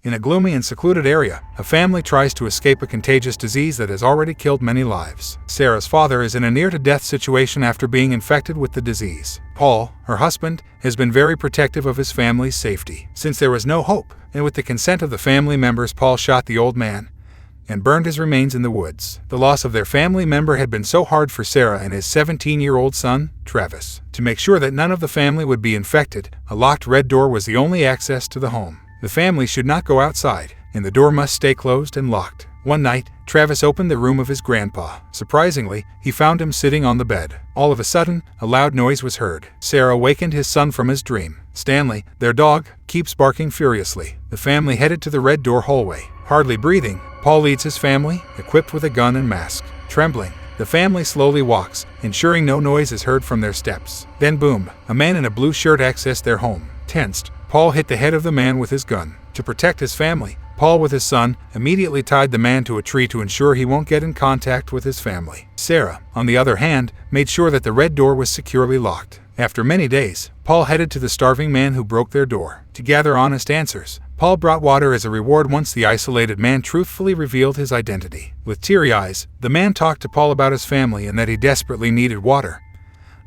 In a gloomy and secluded area, a family tries to escape a contagious disease that has already killed many lives. Sarah's father is in a near-to-death situation after being infected with the disease. Paul, her husband, has been very protective of his family's safety. Since there was no hope, and with the consent of the family members, Paul shot the old man and burned his remains in the woods. The loss of their family member had been so hard for Sarah and his 17-year-old son, Travis. To make sure that none of the family would be infected, a locked red door was the only access to the home. The family should not go outside, and the door must stay closed and locked. One night, Travis opened the room of his grandpa. Surprisingly, he found him sitting on the bed. All of a sudden, a loud noise was heard. Sarah awakened his son from his dream. Stanley, their dog, keeps barking furiously. The family headed to the red door hallway. Hardly breathing, Paul leads his family, equipped with a gun and mask. Trembling, the family slowly walks, ensuring no noise is heard from their steps. Then boom, a man in a blue shirt accessed their home. Tensed, Paul hit the head of the man with his gun. To protect his family, Paul with his son immediately tied the man to a tree to ensure he won't get in contact with his family. Sarah, on the other hand, made sure that the red door was securely locked. After many days, Paul headed to the starving man who broke their door. To gather honest answers, Paul brought water as a reward once the isolated man truthfully revealed his identity. With teary eyes, the man talked to Paul about his family and that he desperately needed water.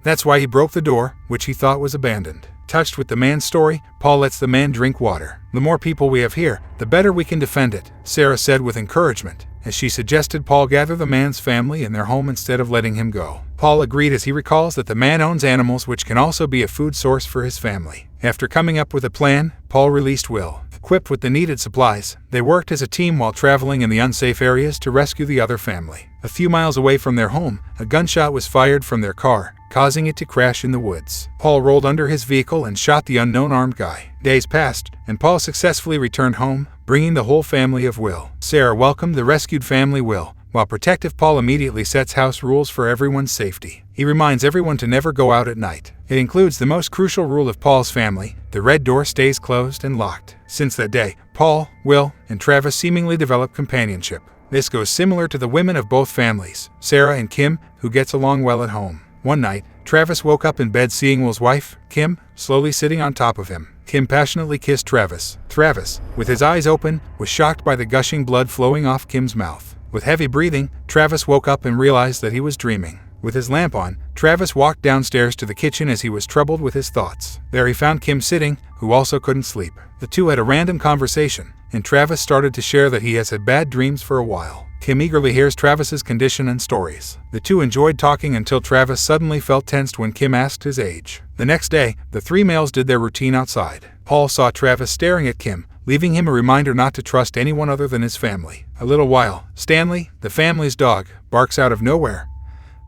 That's why he broke the door, which he thought was abandoned. Touched with the man's story, Paul lets the man drink water. The more people we have here, the better we can defend it, Sarah said with encouragement, as she suggested Paul gather the man's family in their home instead of letting him go. Paul agreed as he recalls that the man owns animals which can also be a food source for his family. After coming up with a plan, Paul released Will. Equipped with the needed supplies, they worked as a team while traveling in the unsafe areas to rescue the other family. A few miles away from their home, a gunshot was fired from their car, causing it to crash in the woods. Paul rolled under his vehicle and shot the unknown armed guy. Days passed, and Paul successfully returned home, bringing the whole family of Will. Sarah welcomed the rescued family Will, while protective Paul immediately sets house rules for everyone's safety. He reminds everyone to never go out at night. It includes the most crucial rule of Paul's family: the red door stays closed and locked. Since that day, Paul, Will, and Travis seemingly develop companionship. This goes similar to the women of both families, Sarah and Kim, who gets along well at home. One night, Travis woke up in bed seeing Will's wife, Kim, slowly sitting on top of him. Kim passionately kissed Travis. Travis, with his eyes open, was shocked by the gushing blood flowing off Kim's mouth. With heavy breathing, Travis woke up and realized that he was dreaming. With his lamp on, Travis walked downstairs to the kitchen as he was troubled with his thoughts. There he found Kim sitting, who also couldn't sleep. The two had a random conversation, and Travis started to share that he has had bad dreams for a while. Kim eagerly hears Travis's condition and stories. The two enjoyed talking until Travis suddenly felt tensed when Kim asked his age. The next day, the three males did their routine outside. Paul saw Travis staring at Kim, leaving him a reminder not to trust anyone other than his family. A little while, Stanley, the family's dog, barks out of nowhere,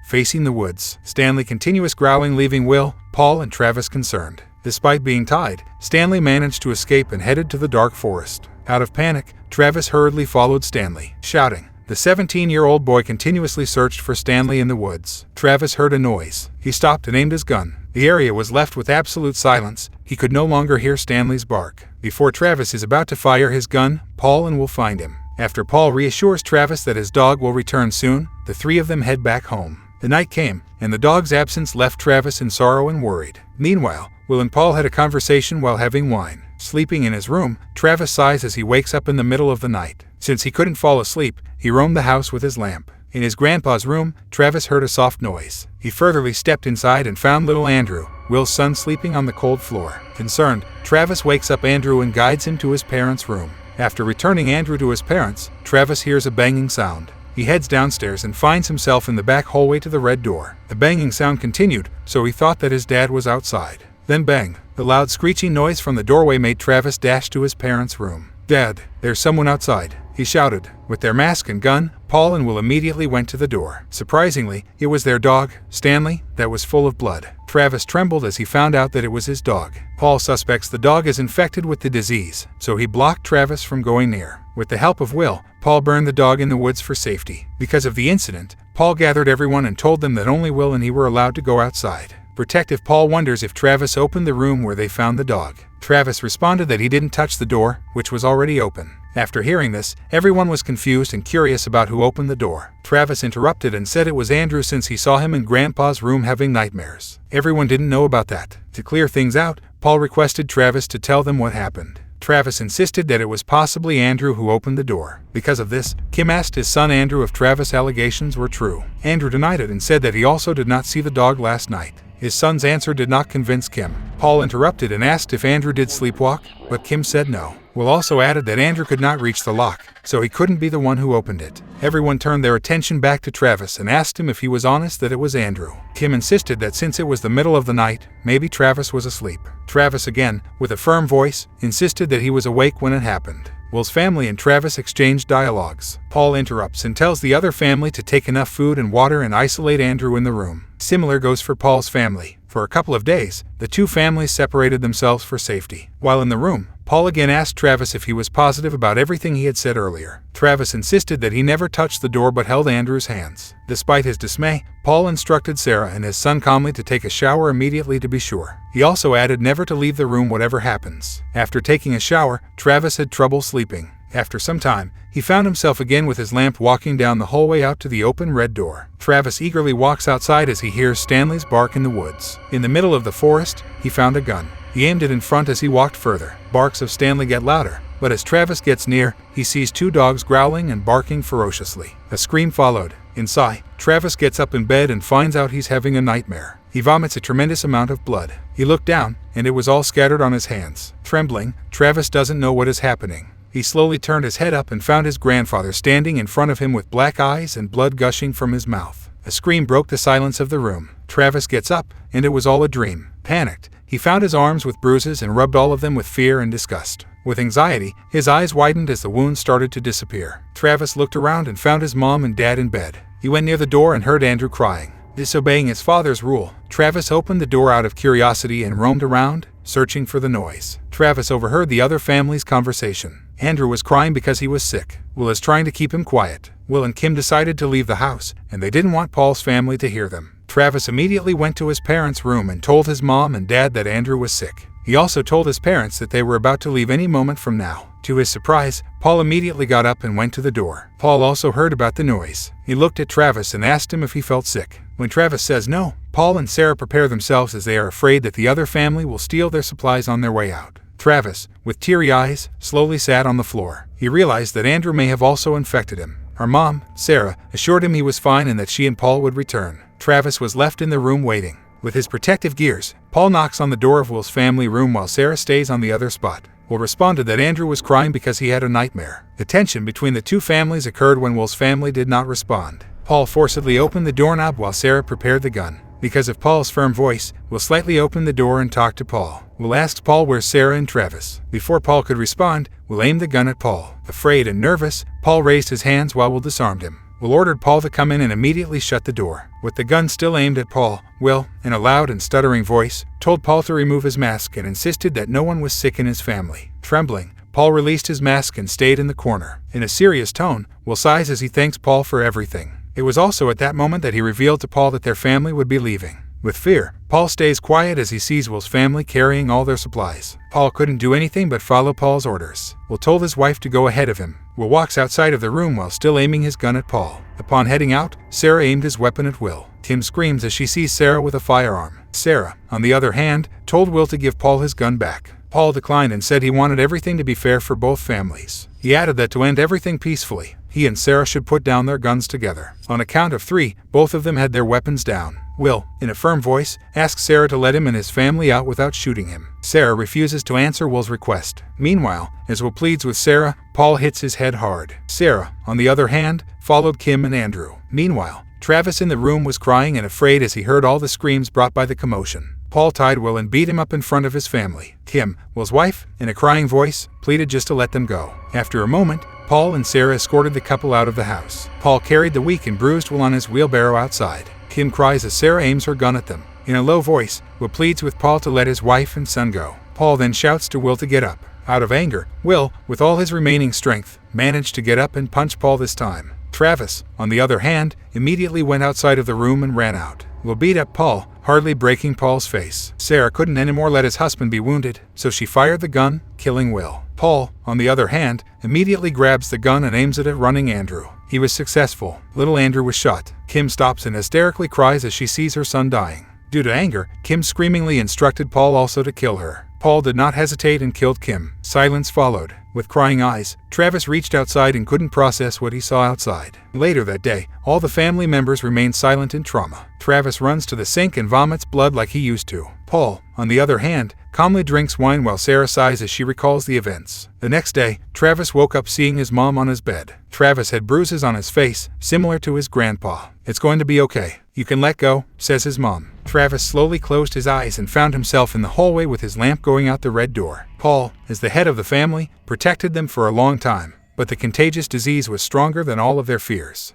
facing the woods. Stanley continues growling, leaving Will, Paul, and Travis concerned. Despite being tied, Stanley managed to escape and headed to the dark forest. Out of panic, Travis hurriedly followed Stanley, shouting. The 17-year-old boy continuously searched for Stanley in the woods. Travis heard a noise. He stopped and aimed his gun. The area was left with absolute silence. He could no longer hear Stanley's bark. Before Travis is about to fire his gun, Paul and Will find him. After Paul reassures Travis that his dog will return soon, the three of them head back home. The night came, and the dog's absence left Travis in sorrow and worried. Meanwhile, Will and Paul had a conversation while having wine. Sleeping in his room, Travis sighs as he wakes up in the middle of the night. Since he couldn't fall asleep, he roamed the house with his lamp. In his grandpa's room, Travis heard a soft noise. He furtively stepped inside and found little Andrew, Will's son, sleeping on the cold floor. Concerned, Travis wakes up Andrew and guides him to his parents' room. After returning Andrew to his parents, Travis hears a banging sound. He heads downstairs and finds himself in the back hallway to the red door. The banging sound continued, so he thought that his dad was outside. Then bang! The loud screeching noise from the doorway made Travis dash to his parents' room. "Dad, there's someone outside," he shouted. With their mask and gun, Paul and Will immediately went to the door. Surprisingly, it was their dog, Stanley, that was full of blood. Travis trembled as he found out that it was his dog. Paul suspects the dog is infected with the disease, so he blocked Travis from going near. With the help of Will, Paul burned the dog in the woods for safety. Because of the incident, Paul gathered everyone and told them that only Will and he were allowed to go outside. Protective Paul wonders if Travis opened the room where they found the dog. Travis responded that he didn't touch the door, which was already open. After hearing this, everyone was confused and curious about who opened the door. Travis interrupted and said it was Andrew since he saw him in Grandpa's room having nightmares. Everyone didn't know about that. To clear things out, Paul requested Travis to tell them what happened. Travis insisted that it was possibly Andrew who opened the door. Because of this, Kim asked his son Andrew if Travis' allegations were true. Andrew denied it and said that he also did not see the dog last night. His son's answer did not convince Kim. Paul interrupted and asked if Andrew did sleepwalk, but Kim said no. Will also added that Andrew could not reach the lock, so he couldn't be the one who opened it. Everyone turned their attention back to Travis and asked him if he was honest that it was Andrew. Kim insisted that since it was the middle of the night, maybe Travis was asleep. Travis again, with a firm voice, insisted that he was awake when it happened. Will's family and Travis exchanged dialogues. Paul interrupts and tells the other family to take enough food and water and isolate Andrew in the room. Similar goes for Paul's family. For a couple of days, the two families separated themselves for safety. While in the room, Paul again asked Travis if he was positive about everything he had said earlier. Travis insisted that he never touched the door but held Andrew's hands. Despite his dismay, Paul instructed Sarah and his son calmly to take a shower immediately to be sure. He also added never to leave the room whatever happens. After taking a shower, Travis had trouble sleeping. After some time, he found himself again with his lamp walking down the hallway out to the open red door. Travis eagerly walks outside as he hears Stanley's bark in the woods. In the middle of the forest, he found a gun. He aimed it in front as he walked further. Barks of Stanley get louder, but as Travis gets near, he sees two dogs growling and barking ferociously. A scream followed. Inside, Travis gets up in bed and finds out he's having a nightmare. He vomits a tremendous amount of blood. He looked down, and it was all scattered on his hands. Trembling, Travis doesn't know what is happening. He slowly turned his head up and found his grandfather standing in front of him with black eyes and blood gushing from his mouth. A scream broke the silence of the room. Travis gets up, and it was all a dream. Panicked, he found his arms with bruises and rubbed all of them with fear and disgust. With anxiety, his eyes widened as the wounds started to disappear. Travis looked around and found his mom and dad in bed. He went near the door and heard Andrew crying. Disobeying his father's rule, Travis opened the door out of curiosity and roamed around, searching for the noise. Travis overheard the other family's conversation. Andrew was crying because he was sick. Will is trying to keep him quiet. Will and Kim decided to leave the house, and they didn't want Paul's family to hear them. Travis immediately went to his parents' room and told his mom and dad that Andrew was sick. He also told his parents that they were about to leave any moment from now. To his surprise, Paul immediately got up and went to the door. Paul also heard about the noise. He looked at Travis and asked him if he felt sick. When Travis says no, Paul and Sarah prepare themselves as they are afraid that the other family will steal their supplies on their way out. Travis, with teary eyes, slowly sat on the floor. He realized that Andrew may have also infected him. Her mom, Sarah, assured him he was fine and that she and Paul would return. Travis was left in the room waiting. With his protective gears, Paul knocks on the door of Will's family room while Sarah stays on the other spot. Will responded that Andrew was crying because he had a nightmare. The tension between the two families occurred when Will's family did not respond. Paul forcibly opened the doorknob while Sarah prepared the gun. Because of Paul's firm voice, Will slightly opened the door and talked to Paul. Will asked Paul where's Sarah and Travis. Before Paul could respond, Will aimed the gun at Paul. Afraid and nervous, Paul raised his hands while Will disarmed him. Will ordered Paul to come in and immediately shut the door. With the gun still aimed at Paul, Will, in a loud and stuttering voice, told Paul to remove his mask and insisted that no one was sick in his family. Trembling, Paul released his mask and stayed in the corner. In a serious tone, Will sighs as he thanks Paul for everything. It was also at that moment that he revealed to Paul that their family would be leaving. With fear, Paul stays quiet as he sees Will's family carrying all their supplies. Paul couldn't do anything but follow Paul's orders. Will told his wife to go ahead of him. Will walks outside of the room while still aiming his gun at Paul. Upon heading out, Sarah aimed his weapon at Will. Kim screams as she sees Sarah with a firearm. Sarah, on the other hand, told Will to give Paul his gun back. Paul declined and said he wanted everything to be fair for both families. He added that to end everything peacefully, he and Sarah should put down their guns together. On a count of 3, both of them had their weapons down. Will, in a firm voice, asks Sarah to let him and his family out without shooting him. Sarah refuses to answer Will's request. Meanwhile, as Will pleads with Sarah, Paul hits his head hard. Sarah, on the other hand, followed Kim and Andrew. Meanwhile, Travis in the room was crying and afraid as he heard all the screams brought by the commotion. Paul tied Will and beat him up in front of his family. Kim, Will's wife, in a crying voice, pleaded just to let them go. After a moment, Paul and Sarah escorted the couple out of the house. Paul carried the weak and bruised Will on his wheelbarrow outside. Kim cries as Sarah aims her gun at them. In a low voice, Will pleads with Paul to let his wife and son go. Paul then shouts to Will to get up. Out of anger, Will, with all his remaining strength, managed to get up and punch Paul this time. Travis, on the other hand, immediately went outside of the room and ran out. Will beat up Paul, hardly breaking Paul's face. Sarah couldn't anymore let his husband be wounded, so she fired the gun, killing Will. Paul, on the other hand, immediately grabs the gun and aims it at running Andrew. He was successful. Little Andrew was shot. Kim stops and hysterically cries as she sees her son dying. Due to anger, Kim screamingly instructed Paul also to kill her. Paul Paul did not hesitate and killed Kim. Silence followed. With crying eyes, Travis reached outside and couldn't process what he saw outside. Later that day, all the family members remained silent in trauma. Travis runs to the sink and vomits blood like he used to. Paul, on the other hand, calmly drinks wine while Sarah sighs as she recalls the events. The next day, Travis woke up seeing his mom on his bed. Travis had bruises on his face, similar to his grandpa. "It's going to be okay. You can let go," says his mom. Travis slowly closed his eyes and found himself in the hallway with his lamp going out the red door. Paul, as the head of the family, protected them for a long time, but the contagious disease was stronger than all of their fears.